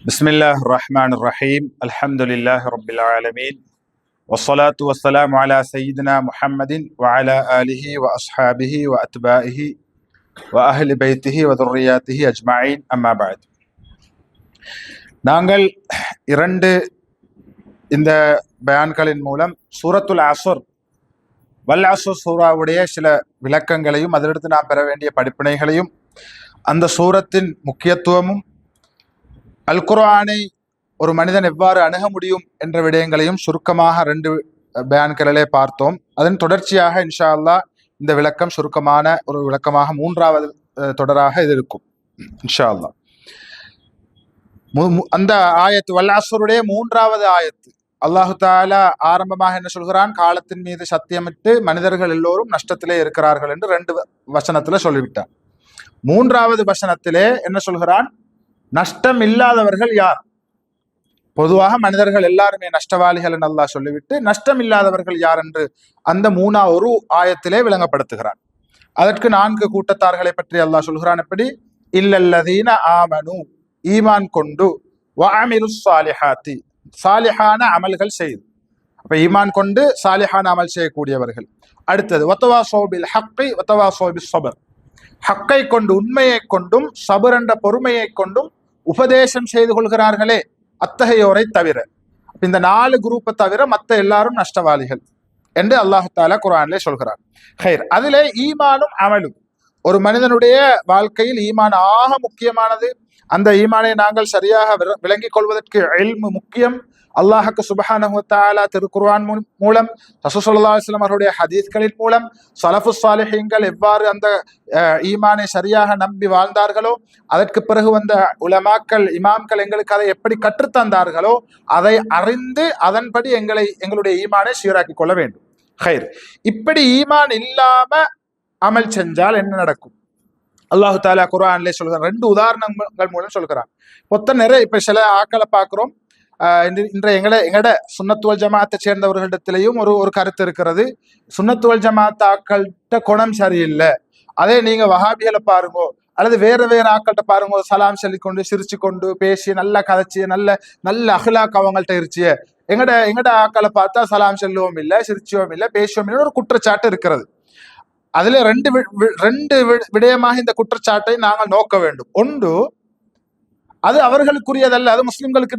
بسم الله الرحمن الرحيم الحمد لله رب العالمين والصلاة والسلام على سيدنا محمد وعلى آله وأصحابه وأتباعه وأهل بيته وذرياته أجمعين أما بعد நாங்கள் இரண்டு இந்த பயான்களின் மூலம் சூரத்துல் அஸ்ர் வல் அஸ்ர் சூராவுடைய சில விளக்கங்களையும் அதிலிருந்து நாம் பெற வேண்டிய படிப்பினைகளையும் அந்த சூரத்தின் முக்கியத்துவமும் அல் குர்ஆனை ஒரு மனிதன் எவ்வாறு அணுக முடியும் என்ற விடயங்களையும் சுருக்கமாக ரெண்டு பயான்களிலே பார்த்தோம். அதன் தொடர்ச்சியாக இன்ஷா அல்லாஹ் இந்த விளக்கம் சுருக்கமான ஒரு விளக்கமாக மூன்றாவது தொடராக இது இருக்கும் இன்ஷா அல்லாஹ். அந்த ஆயத்து வல் அஸ்ருடைய மூன்றாவது ஆயத்து அல்லாஹு தாலா ஆரம்பமாக என்ன சொல்கிறான்? காலத்தின் மீது சத்தியமிட்டு மனிதர்கள் எல்லோரும் நஷ்டத்திலே இருக்கிறார்கள் என்று ரெண்டு வசனத்துல சொல்லிவிட்டான். மூன்றாவது வசனத்திலே என்ன சொல்கிறான்? நஷ்டம் இல்லாதவர்கள் யார்? பொதுவாக மனிதர்கள் எல்லாருமே நஷ்டவாளிகள் என்று அல்லாஹ் சொல்லிவிட்டு நஷ்டம் இல்லாதவர்கள் யார் என்று அந்த ஒரு ஆயத்திலே விளங்கப்படுத்துகிறான். அதற்கு 4 கூட்டத்தார்களை பற்றி அல்லாஹ் சொல்கிறான். எப்படி? இல்லல்லதீன ஆமனு, ஈமான் கொண்டு, வஅமிலுஸ் ஸாலிஹாத்தி, சாலிஹான அமல்கள் செய்து. அப்ப ஈமான் கொண்டு சாலிஹான அமல் செய்யக்கூடியவர்கள். அடுத்தது வதவாஸௌ பில் ஹக்கி வதவாஸௌ பிஸ் ஸப்ர், ஹக்கை கொண்டு உண்மையை கொண்டும் சபர் என்ற பொறுமையை கொண்டும் உபதேசம் செய்து கொள்கிறார்களே அத்தகையோரை தவிர. இந்த 4 குரூப்பை தவிர மற்ற எல்லாரும் நஷ்டவாளிகள் என்று அல்லாஹு தாலா குர்ஆனிலே சொல்கிறார். ஹைர், அதிலே ஈமானும் அமலும் ஒரு மனிதனுடைய வாழ்க்கையில் ஈமான் ஆக முக்கியமானது. அந்த ஈமானை நாங்கள் சரியாக விளங்கிக் கொள்வதற்கு இல்மு முக்கியம். அல்லாஹுக்கு சுப்ஹானஹு வ தஆலா திருக்குர்ஆன் மூலம், ரசூல் ஸல்லல்லாஹு அலைஹி வஸல்லம் அவருடைய ஹதீஸ்களின் மூலம், ஸலஃபுஸ் ஸாலிஹீன்கள் எவ்வாறு அந்த ஈமானை சரியாக நம்பி வாழ்ந்தார்களோ, அதற்கு பிறகு வந்த உலமாக்கள் இமாம்கள் எங்களுக்கு அதை எப்படி கற்றுத்தந்தார்களோ அதை அறிந்து அதன்படி எங்களுடைய ஈமானை சீராக்கி கொள்ள வேண்டும். ஹைர், இப்படி ஈமான் இல்லாம அமல் செஞ்சால் என்ன நடக்கும்? அல்லாஹு தாலா குர்ஆனிலே சொல்கிறான். 2 உதாரணங்கள் மூலம் சொல்கிறான். நிறைய இப்ப சில ஆக்களை பார்க்கிறோம். இன்றைய எங்கட சுன்னத்து வல் ஜமாத்தை சேர்ந்தவர்களிடத்திலையும் ஒரு கருத்து இருக்கிறது. சுன்னத்து வல் ஜமாத் ஆக்கள்கிட்ட குணம் சரியில்லை, அதே நீங்க வஹாபிகளை பாருங்கோ அல்லது வேற ஆக்கள்கிட்ட பாருங்கோ, சலாம் சொல்லிக்கொண்டு சிரிச்சு கொண்டு பேசி நல்லா கதைச்சி நல்ல அஹ்லாக் அவங்கள்ட்ட இருச்சு. எங்கட ஆக்களை பார்த்தா சலாம் சொல்லுவோம் இல்லை, சிரிச்சுவோம் இல்லை, பேசுவோம் இல்லை, ஒரு குற்றச்சாட்டு இருக்கிறது. அதுல ரெண்டு விடயமாக இந்த குற்றச்சாட்டை நாங்கள் நோக்க வேண்டும். ஒன்று, அது அவர்களுக்குரியதல்ல, அது முஸ்லிம்களுக்கு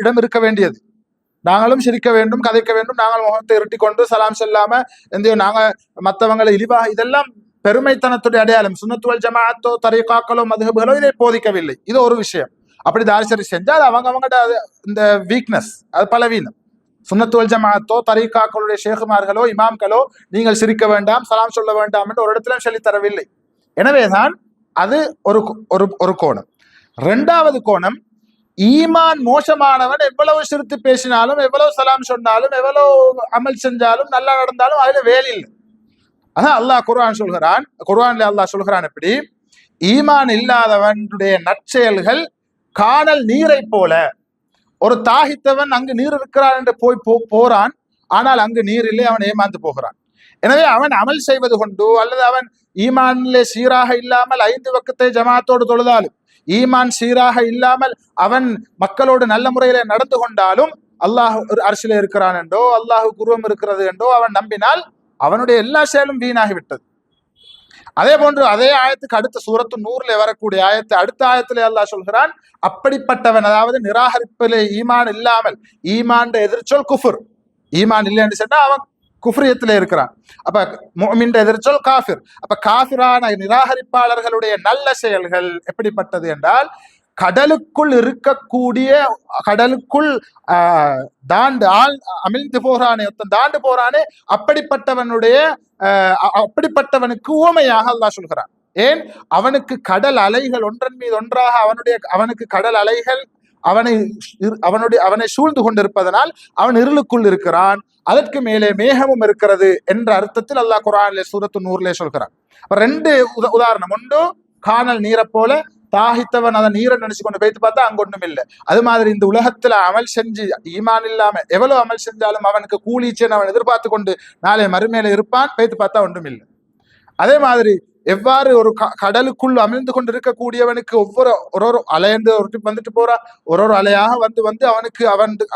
இடம் இருக்க வேண்டியது. நாங்களும் சிரிக்க வேண்டும், கதைக்க வேண்டும், நாங்கள் முகத்தை இருட்டி கொண்டு சலாம் சொல்லாம நாங்க மற்றவங்களை இழிவாக, இதெல்லாம் பெருமைத்தனத்துடைய அடையாளம். சுன்னத்து வல் ஜமாஅத்தோ தரீகாக்களோ மதுஹபுகளோ இதை போதிக்கவில்லை. இது ஒரு விஷயம். அப்படி தாரிசரி செஞ்சா அது அவங்கட இந்த வீக்னஸ், அது பலவீனம். சுன்னத்து வல் ஜமாஅத்தோ தரீகாக்களுடைய ஷேகுமார்களோ இமாம்களோ நீங்கள் சிரிக்க வேண்டாம், சலாம் சொல்ல வேண்டாம் என்று ஒரு இடத்திலும் சொல்லி தரவில்லை. எனவேதான் அது ஒரு கோணம். 2வது கோணம், ஈமான் மோசமானவன் எவ்வளவு சிரித்து பேசினாலும், எவ்வளவு சலாம் சொன்னாலும், எவ்வளவு அமல் செஞ்சாலும், நல்லா நடந்தாலும் அதுல வேலை இல்லை. அதான் அல்லாஹ் குர்ஆன்ல அல்லாஹ் சொல்கிறான். எப்படி? ஈமான் இல்லாதவனுடைய நற்செயல்கள் காணல் நீரை போல. ஒரு தாகித்தவன் அங்கு நீர் இருக்கிறான் என்று போறான், ஆனால் அங்கு நீர் இல்லை, அவன் ஏமாந்து போகிறான். எனவே அவன் அமல் செய்வது கொண்டு அல்லது அவன் ஈமானிலே சீராக இல்லாமல் 5 வக்தை ஜமாத்தோடு தொழுதாலும், ஈமான் சீராக இல்லாமல் அவன் மக்களோடு நல்ல முறையில நடந்து கொண்டாலும், அல்லாஹ் ஒரு அரசியல இருக்கிறான் என்றோ அல்லாஹ் குருவம் இருக்கிறது என்றோ அவன் நம்பினால் அவனுடைய எல்லா செயலும் வீணாகிவிட்டது. அதே போன்று அதே ஆயத்துக்கு அடுத்த சூரத்து 100ல வரக்கூடிய ஆயத்து, அடுத்த ஆயத்திலே அல்லாஹ் சொல்கிறான், அப்படிப்பட்டவன், அதாவது நிராகரிப்பிலே ஈமான் இல்லாமல், ஈமான் எதிர்ச்சொல் குஃபுர், ஈமான் இல்லை என்று சொன்னா அவன் குஃப்ரியத்திலே இருக்கிறான். அப்ப முஃமின் எதிர்ச்சொல் காஃபிர். அப்ப காஃபிரான நிராகரிப்பாளர்களுடைய நல்ல செயல்கள் எப்படிப்பட்டது என்றால், கடலுக்குள் இருக்கக்கூடிய, கடலுக்குள் அமிழ்ந்து போறானே, தாண்டு போறானே, அப்படிப்பட்டவனுக்கு உவமையாக அல்லாஹ் சொல்கிறான். ஏன்? அவனுக்கு கடல் அலைகள் ஒன்றன் மீது ஒன்றாக அவனுக்கு கடல் அலைகள் அவனை சூழ்ந்து கொண்டிருப்பதனால் அவன் இருளுக்குள் இருக்கிறான், அதற்கு மேலே மேகமும் இருக்கிறது என்ற அர்த்தத்தில் அல்லாஹ் குர்ஆனிலே சூரத்து 100லே சொல்கிறான். 2 உதாரணம். ஒன்று, காணல் நீரை போல, தாகித்தவன் அதை நீரை நினைச்சு கொண்டு போய்த்து பார்த்தா அங்க ஒண்ணும் இல்லை. அது மாதிரி இந்த உலகத்துல அமல் செஞ்சு ஈமான் இல்லாம எவ்வளவு அமல் செஞ்சாலும் அவனுக்கு கூலிச்சேன்னு அவன் எதிர்பார்த்து கொண்டு நாளை மறுமையில இருப்பான், போய்த்து பார்த்தா ஒன்றும் இல்லை. அதே மாதிரி எவ்வாறு ஒரு கடலுக்குள் அமிழ்ந்து கொண்டிருக்கக்கூடியவனுக்கு ஒரு அலையந்து ஒரு வந்துட்டு போறா, ஒரு அலையாக வந்து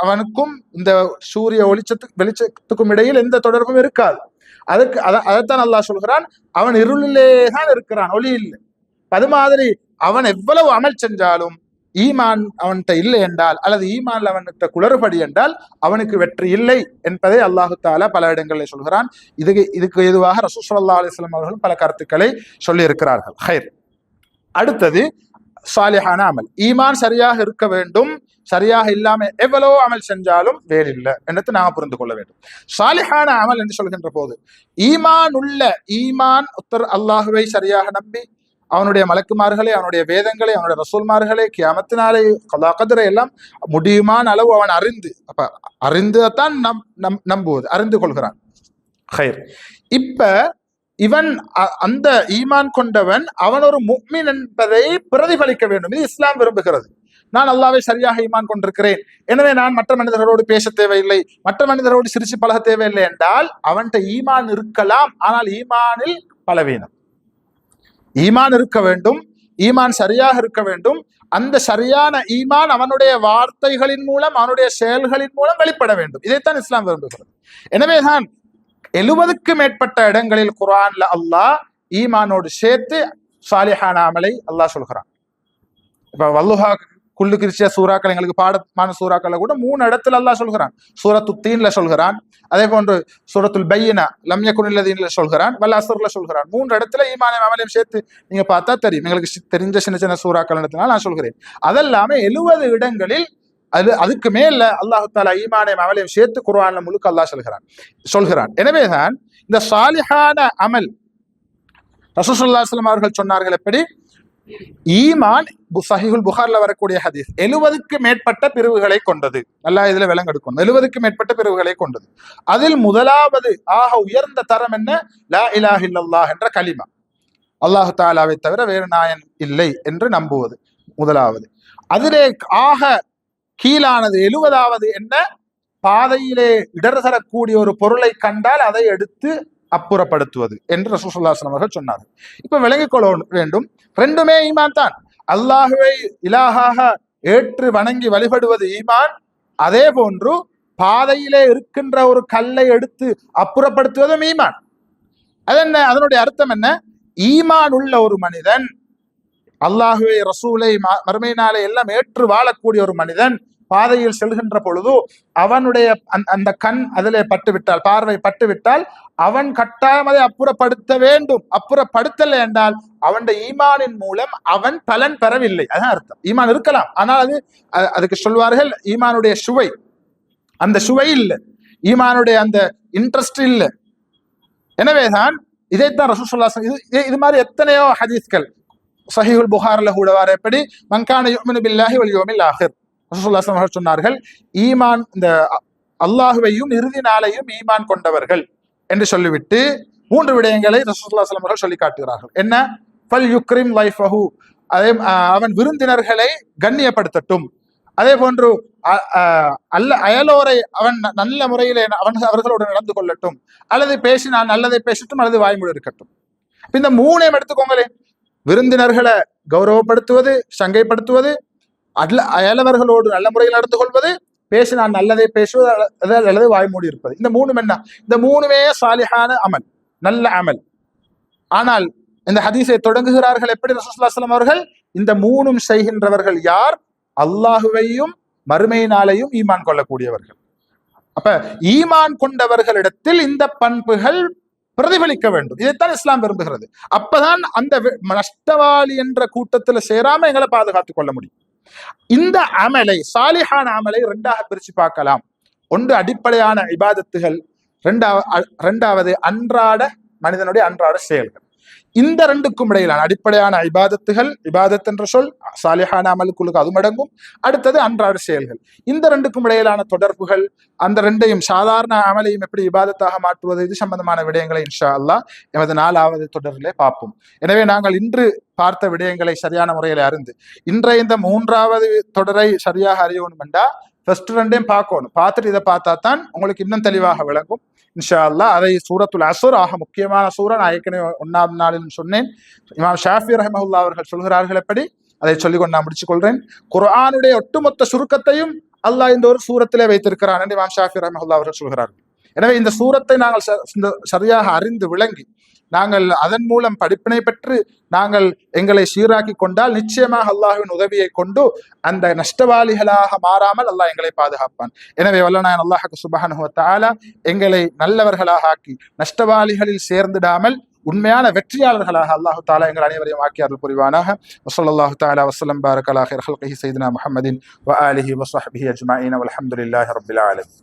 அவனுக்கும் இந்த சூரிய வெளிச்சத்துக்கும் இடையில் எந்த தொடர்பும் இருக்காது. அதைத்தான் அல்லாஹ் சொல்கிறான், அவன் இருளிலே தான் இருக்கிறான், ஒளி இல்லை. அது மாதிரி அவன் எவ்வளவு அமல் செஞ்சாலும் ஈமான் அவன்கிட்ட இல்லை என்றால், அல்லது ஈமான் அவன்கிட்ட குளறுபடி என்றால் அவனுக்கு வெற்றி இல்லை என்பதை அல்லாஹு தாலா பல இடங்களில் சொல்கிறான். இதுக்கு எதுவாக ரசூல் ஸல்லல்லாஹு அலைஹி வஸல்லம் அவர்களும் பல கருத்துக்களை சொல்லி இருக்கிறார்கள். ஹைர். அடுத்தது சாலிஹான அமல். ஈமான் சரியாக இருக்க வேண்டும், சரியாக இல்லாம எவ்வளவோ அமல் செஞ்சாலும் வேறில்லை என்று நாம புரிந்து கொள்ள வேண்டும். சாலிஹான அமல் என்று சொல்கின்ற போது ஈமான் உத்தர் அல்லாஹுவை சரியாக நம்பி அவனுடைய மலக்குமார்களை, அவனுடைய வேதங்களை, அவனுடைய ரசூல்மார்களை, கியாமத்தினாலே, கலா கதிரை எல்லாம் முடியுமான அளவு அவன் அறிந்துதான் நம்புவது, அறிந்து கொள்கிறான். ஹைர். இப்ப இவன் அந்த ஈமான் கொண்டவன் அவன் ஒரு முஃமின் என்பதை பிரதிபலிக்க வேண்டும். இது இஸ்லாம் விரும்புகிறது. நான் அல்லாஹ்வை சரியாக ஈமான் கொண்டிருக்கிறேன், எனவே நான் மற்ற மனிதர்களோடு பேச தேவையில்லை, மற்ற மனிதரோடு சிரிச்சு பழக தேவையில்லை என்றால் அவன்கிட்ட ஈமான் இருக்கலாம், ஆனால் ஈமானில் பலவீனம். ஈமான் இருக்க வேண்டும், ஈமான் சரியாக இருக்க வேண்டும். அந்த சரியான ஈமான் அவனுடைய வார்த்தைகளின் மூலம், அவனுடைய செயல்களின் மூலம் வெளிப்பட வேண்டும். இதைத்தான் இஸ்லாம் விரும்புகிறது. எனவேதான் 70க்கும் மேற்பட்ட இடங்களில் குர்ஆன்ல அல்லாஹ் ஈமானோடு சேர்த்து சாலிஹான அமலை அல்லாஹ் சொல்கிறான். இப்ப வல்லுஹா குல்லு கிரிச்சிய சூறாக்கள், எங்களுக்கு பாடமான சூறாக்களை கூட 3 இடத்துல அல்லாஹ் சொல்கிறான். சூரத்து தீன்ல சொல்கிறான், அதே போன்று சூரத்துல் பையினா லம் யகுனில் லதீன்ல சொல்கிறான், வல் அஸ்ர்ல சொல்கிறான். 3 இடத்துல ஈமானையும் அமலையும் சேர்த்து நீங்க பார்த்தா தெரியும். எங்களுக்கு தெரிஞ்ச சின்ன சின்ன சூறாக்கள் இடத்தினால் நான் சொல்கிறேன். அதெல்லாமே 70 இடங்களில் அதுக்கு மேல அல்லாஹு தாலா ஈமானையும் அமலையும் சேர்த்து குர்ஆன்ல முழுக்க அல்லாஹ் சொல்கிறான். எனவேதான் இந்த சாலிஹான அமல் ரசூல் ஸல்லல்லாஹு அலைஹி வஸல்லம் அவர்கள் சொன்னார்கள். எப்படி? ஈமான் சஹீஹுல் புகார்ல வரக்கூடிய ஹதீஸ் 70க்கு மேற்பட்ட பிரிவுகளை கொண்டது. நல்லா இதுல விளங்கெடுக்கணும். 70க்கு மேற்பட்ட பிரிவுகளை கொண்டது. அதில் முதலாவது ஆக உயர்ந்த தரம் என்ன? லா இலாஹ இல்லல்லாஹ் என்ற கலிமா, அல்லாஹு தஆலாவை தவிர வேறு நாயன் இல்லை என்று நம்புவது முதலாவது. அதிலே ஆக கீழானது 70வது என்ன? பாதையிலே இடர் தரக்கூடிய ஒரு பொருளை கண்டால் அதை எடுத்து அப்புறப்படுத்துவது என்று ரசூல் ஸல்லல்லாஹு அலைஹி வஸல்லம் அவர்கள் சொன்னார்கள். இப்ப விளங்கிக் கொள்ள வேண்டும், ரெண்டுமே ஈமான் தான். அல்லாஹுவை இலாஹாக ஏற்று வணங்கி வழிபடுவது ஈமான். அதே போன்று பாதையிலே இருக்கின்ற ஒரு கல்லை எடுத்து அப்புறப்படுத்துவதும் ஈமான். அதென்ன? அதனுடைய அர்த்தம் என்ன? ஈமான் உள்ள ஒரு மனிதன், அல்லாஹுவை, ரசூலை, மறுமை நாளை எல்லாம் ஏற்று வாழக்கூடிய ஒரு மனிதன் பாதையில் செல்கின்ற பொழுது அவனுடைய அந்த கண் அதிலே பட்டுவிட்டால், பார்வை பட்டுவிட்டால் அவன் கட்டாயம் அதை அப்புறப்படுத்த வேண்டும். அப்புறப்படுத்தலை என்றால் அவனுடைய ஈமானின் மூலம் அவன் பலன் பெறவில்லை. அதான் அர்த்தம். ஈமான் இருக்கலாம், ஆனால் அதுக்கு சொல்வார்கள் ஈமானுடைய சுவை, அந்த சுவை இல்லை, ஈமானுடைய அந்த இன்ட்ரெஸ்ட் இல்லை. எனவேதான் இதைத்தான் ரசூல் ஸல்லல்லாஹு அலைஹி வஸல்லம் இது மாதிரி எத்தனையோ ஹதீஸ்கள் சஹீஹுல் புகாரில் கூட வர, எப்படி மன்கான யுமினு பில்லாஹி வல் யௌமில் ஆஹிர், ரசூல் ஸல்லல்லாஹு அலைஹி வஸல்லம் சொன்னார்கள், ஈமான் இந்த அல்லாஹுவையும் இறுதி நாளையும் ஈமான் கொண்டவர்கள் என்று சொல்லிவிட்டு 3 விடயங்களை ரசூல் ஸல்லல்லாஹு அலைஹி வஸல்லம் சொல்லி காட்டுகிறார்கள். என்ன? ஃபல் யுக்ரிம் லைஃபஹு, அவன் விருந்தினர்களை கண்ணியப்படுத்தட்டும். அதே போன்று அயலோரை அவன் நல்ல முறையிலே அவர்களோடு நடந்து கொள்ளட்டும், அல்லது பேசினால் நல்லதை பேசட்டும், அல்லது வாய்மொழி இருக்கட்டும். இந்த 3ஐயும் எடுத்துக்கோங்களேன். விருந்தினர்களை கௌரவப்படுத்துவது, சங்கைப்படுத்துவது, அயலவர்களோடு நல்ல முறையில் நடந்து கொள்வது, பேசினால் நல்லதை பேசுவது, அல்லது வாய்மூடி இருப்பது. இந்த 3 என்ன? இந்த 3மே சாலிஹான அமல், நல்ல அமல். ஆனால் இந்த ஹதீஸை தொடங்குகிறார்கள் எப்படி ரசூலுல்லாஹி ஸல்லல்லாஹு அலைஹி வஸல்லம் அவர்கள்? இந்த 3ம் செய்கின்றவர்கள் யார்? அல்லாஹுவையும் மறுமை நாளையும் ஈமான் கொள்ளக்கூடியவர்கள். அப்ப ஈமான் கொண்டவர்களிடத்தில் இந்த பண்புகள் பிரதிபலிக்க வேண்டும். இதைத்தான் இஸ்லாம் விரும்புகிறது. அப்பதான் அந்த நஷ்டவாளி என்ற கூட்டத்தில் சேராம எங்களை பாதுகாத்துக் கொள்ள முடியும். இந்த அமலை, சாலிஹான அமலை 2ஆக பிரிச்சு பார்க்கலாம். ஒன்று அடிப்படையான இபாதத்துகள், இரண்டாவது அன்றாட மனிதனுடைய அன்றாட செயல்கள். இந்த 2க்கும் இடையிலான அடிப்படையான இபாதத்துகள், இபாதத் என்ற சொல் சாலிஹான அமலுக்குள்ளுக்கு அதுவும் அடங்கும். அடுத்தது அன்றாட செயல்கள். இந்த 2க்கும் இடையிலான தொடர்புகள், அந்த 2ஐயும் சாதாரண அமலையும் எப்படி இபாதத்தாக மாற்றுவது, இது சம்பந்தமான விடயங்களை இன்ஷா அல்லாஹ் எமது 4வது தொடரிலே பார்ப்போம். எனவே நாங்கள் இன்று பார்த்த விடயங்களை சரியான முறையில் அறிந்து இன்றைய இந்த 3வது தொடரை சரியாக அறியணும் என்றா ஃபர்ஸ்ட் ரெண்டையும் பார்க்கணும். பார்த்துட்டு இதை பார்த்தா தான் உங்களுக்கு இன்னும் தெளிவாக விளங்கும். இன்ஷா அல்லாஹ் அதை சூரத்துல் அஸ்ர் ஆக முக்கியமான சூரா. நான் ஏற்கனவே 1ஆம் நாளில் சொன்னேன். இமாம் ஷாஃபி ரஹ்மத்துல்லாஹி அவர்கள் சொல்கிறார்கள் எப்படி, அதை சொல்லிக்கொண்டு நான் முடிச்சுக் கொள்றேன். குர்ஆனுடைய ஒட்டுமொத்த சுருக்கத்தையும் அல்லாஹ் இந்த ஒரு சூரத்திலே வைத்திருக்கிறான் என்று இமாம் ஷாஃபி ரஹ்மத்துல்லாஹி அவர்கள் சொல்கிறார்கள். எனவே இந்த சூரத்தை நாங்கள் சரியாக அறிந்து விளங்கி நாங்கள் அதன் மூலம் படிப்பினை பெற்று நாங்கள் எங்களை சீராக்கி கொண்டால் நிச்சயமாக அல்லாஹ்வின் உதவியை கொண்டு அந்த நஷ்டவாளிகளாக மாறாமல் அல்லாஹ் எங்களை பாதுகாப்பான். எனவே வல்லநாயன் அல்லாஹ் சுப்ஹானஹு வ தஆலா எங்களை நல்லவர்களாக ஆக்கி நஷ்டவாளிகளில் சேர்ந்திடாமல் உண்மையான வெற்றியாளர்களாக அல்லாஹு தாலா எங்கள் அனைவரையும் ஆக்கி அருள் புரிவானாக. வஸல்லல்லாஹு தஆலா வஸல்லம் பாரக அலா கைர் ஹல்கிஹி ஸையிதுனா முஹம்மதின் வ ஆலிஹி வ ஸஹ்பிஹி அஜ்மஈன் வல்ஹம்துலில்லாஹி ரப்பில் ஆலமீன்.